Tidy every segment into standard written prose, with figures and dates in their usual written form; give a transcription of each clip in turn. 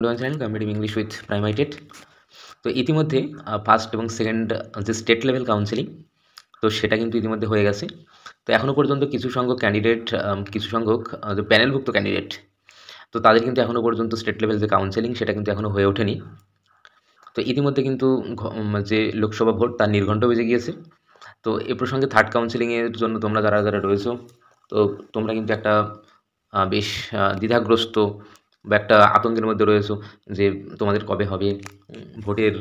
Channel competitive English with primary TET. তো ইতিমধ্যে first এবং সেকেন্ড যে স্টেট লেভেল কাউন্সেলিং, তো সেটা কিন্তু ইতিমধ্যে হয়ে গেছে। তো এখনও পর্যন্ত কিছু সংখ্যক ক্যান্ডিডেট, কিছু সংখ্যক যে প্যানেলভুক্ত ক্যান্ডিডেট, তো তাদের কিন্তু এখনও পর্যন্ত স্টেট লেভেল যে কাউন্সেলিং সেটা কিন্তু এখনও হয়ে ওঠেনি। তো ইতিমধ্যে কিন্তু যে লোকসভা ভোট তার নির্ঘণ্ট বেজে গিয়েছে। তো এ প্রসঙ্গে থার্ড কাউন্সেলিংয়ের জন্য তোমরা যারা যারা রয়েছো, তো তোমরা কিন্তু একটা বেশ দ্বিধাগ্রস্ত বা একটা আতঙ্কের মধ্যে রয়েছো যে তোমাদের কবে হবে। ভোটের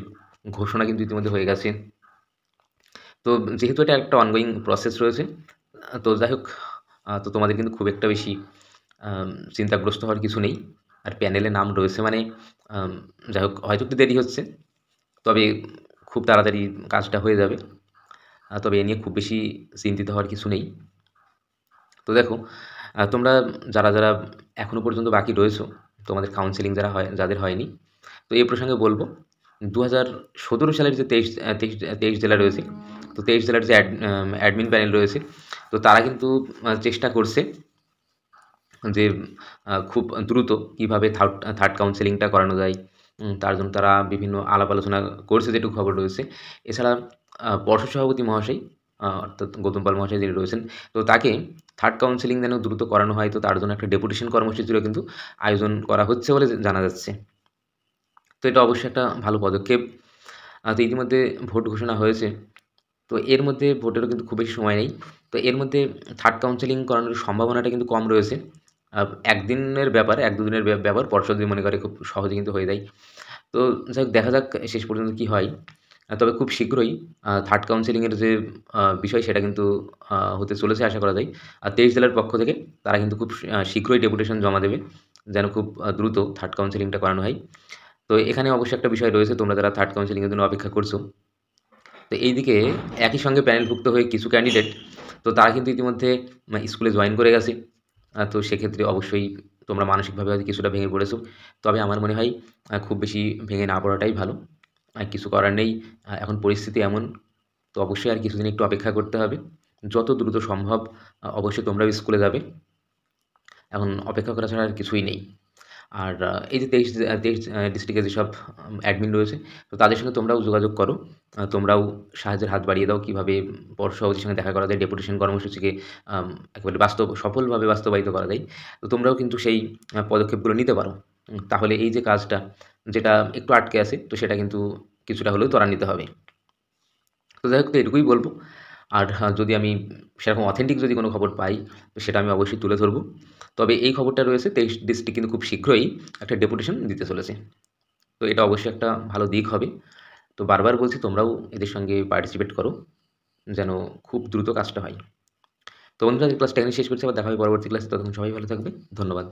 ঘোষণা কিন্তু ইতিমধ্যে হয়ে গেছে। তো যেহেতু এটা একটা অনগোয়িং প্রসেস রয়েছে, তো যাই হোক, তো তোমাদের কিন্তু খুব একটা বেশি চিন্তাগ্রস্ত হওয়ার কিছু নেই। আর প্যানেলে নাম রয়েছে মানে যাই হোক, হয়তো একটু দেরি হচ্ছে, তবে খুব তাড়াতাড়ি কাজটা হয়ে যাবে। তবে এ নিয়ে খুব বেশি চিন্তিত হওয়ার কিছু নেই। তো দেখো, তোমরা যারা যারা এখনও পর্যন্ত বাকি রয়েছো, তোমাদের কাউন্সেলিং যাদের হয়নি, তো এই প্রসঙ্গে বলবো 2017 সালের যে 23 জেলা রয়েছে, তো 23 জেলার যে অ্যাডমিন প্যানেল রয়েছে, তো তারা কিন্তু চেষ্টা করছে যে খুব দ্রুত কীভাবে থার্ড কাউন্সেলিংটা করানো যায়। তার জন্য তারা বিভিন্ন আলাপ আলোচনা করছে, যেটুকু খবর রয়েছে। এছাড়া পর্ষদ সভাপতি মহাশয়, অর্থাৎ গৌতম পাল মহাশয় যিনি রয়েছেন, তো তাকে থার্ড কাউন্সেলিং যেন দ্রুত করানো হয়, তো তার জন্য একটা ডেপুটেশন কর্মসূচিরও কিন্তু আয়োজন করা হচ্ছে বলে জানা যাচ্ছে। তো এটা অবশ্যই একটা ভালো পদক্ষেপ। তো ইতিমধ্যে ভোট ঘোষণা হয়েছে, তো এর মধ্যে ভোটেরও কিন্তু খুব বেশি সময় নেই। তো এর মধ্যে থার্ড কাউন্সেলিং করানোর সম্ভাবনাটা কিন্তু কম রয়েছে। একদিনের ব্যাপার, ১-২ দিনের ব্যাপার, পর্ষদ যদি মনে করে খুব সহজে কিন্তু হয়ে যায়। তো যাই হোক, দেখা যাক শেষ পর্যন্ত কী হয়। তবে খুব শীঘ্রই থার্ড কাউন্সেলিংয়ের যে বিষয় সেটা কিন্তু হতে চলেছে আশা করা যায়। আর 23 জেলার পক্ষ থেকে তারা কিন্তু খুব শীঘ্রই ডেপুটেশন জমা দেবে, যেন খুব দ্রুত থার্ড কাউন্সেলিংটা করানো হয়। তো এখানে অবশ্যই একটা বিষয় রয়েছে, তোমরা যারা থার্ড কাউন্সেলিংয়ের জন্য অপেক্ষা করছো, তো এইদিকে একই সঙ্গে প্যানেলভুক্ত হয়ে কিছু ক্যান্ডিডেট, তো তারা কিন্তু ইতিমধ্যে স্কুলে জয়েন করে গেছে। তো সেক্ষেত্রে অবশ্যই তোমরা মানসিকভাবে হয়তো কিছুটা ভেঙে পড়েছো। তবে আমার মনে হয় খুব বেশি ভেঙে না পড়াটাই ভালো। কিছু করার নেই, এখন পরিস্থিতি এমন। তো অবশ্যই আর কিছুদিন একটু অপেক্ষা করতে হবে। যত দ্রুত সম্ভব অবশ্যই তোমরাও স্কুলে যাবে। এখন অপেক্ষা করা ছাড়া আর কিছুই নেই। আর এই যে 23 ডিস্ট্রিক্টে যেসব অ্যাডমিন রয়েছে, তো তাদের সঙ্গে তোমরাও যোগাযোগ করো। তোমরাও সাহায্যের হাত বাড়িয়ে দাও, কীভাবে পর্ষদ সভাপতির সঙ্গে দেখা করা যায়, ডেপুটেশন কর্মসূচিকে একেবারে সফলভাবে বাস্তবায়িত করা যায়। তো তোমরাও কিন্তু সেই পদক্ষেপগুলো নিতে পারো। তাহলে এই যে কাজটা, যেটা একটু আটকে আছে, তো সেটা কিন্তু কিছুটা হলেও ত্বরান্বিত হবে। তো যাই হোক, তো এটুকুই বলব। আর যদি আমি সেরকম অথেন্টিক যদি কোনো খবর পাই, তো সেটা আমি অবশ্যই তুলে ধরব। তবে এই খবরটা রয়েছে, 23 ডিস্ট্রিক্ট কিন্তু খুব শীঘ্রই একটা ডেপুটেশন দিতে চলেছে। তো এটা অবশ্যই একটা ভালো দিক হবে। তো বারবার বলছি, তোমরাও এদের সঙ্গে পার্টিসিপেট করো, যেন খুব দ্রুত কাজটা হয়। তো বন্ধুরা, ক্লাসটা এখানেই শেষ করছি। আবার দেখা হবে পরবর্তী ক্লাসে। ততক্ষণ সবাই ভালো থাকবে। ধন্যবাদ।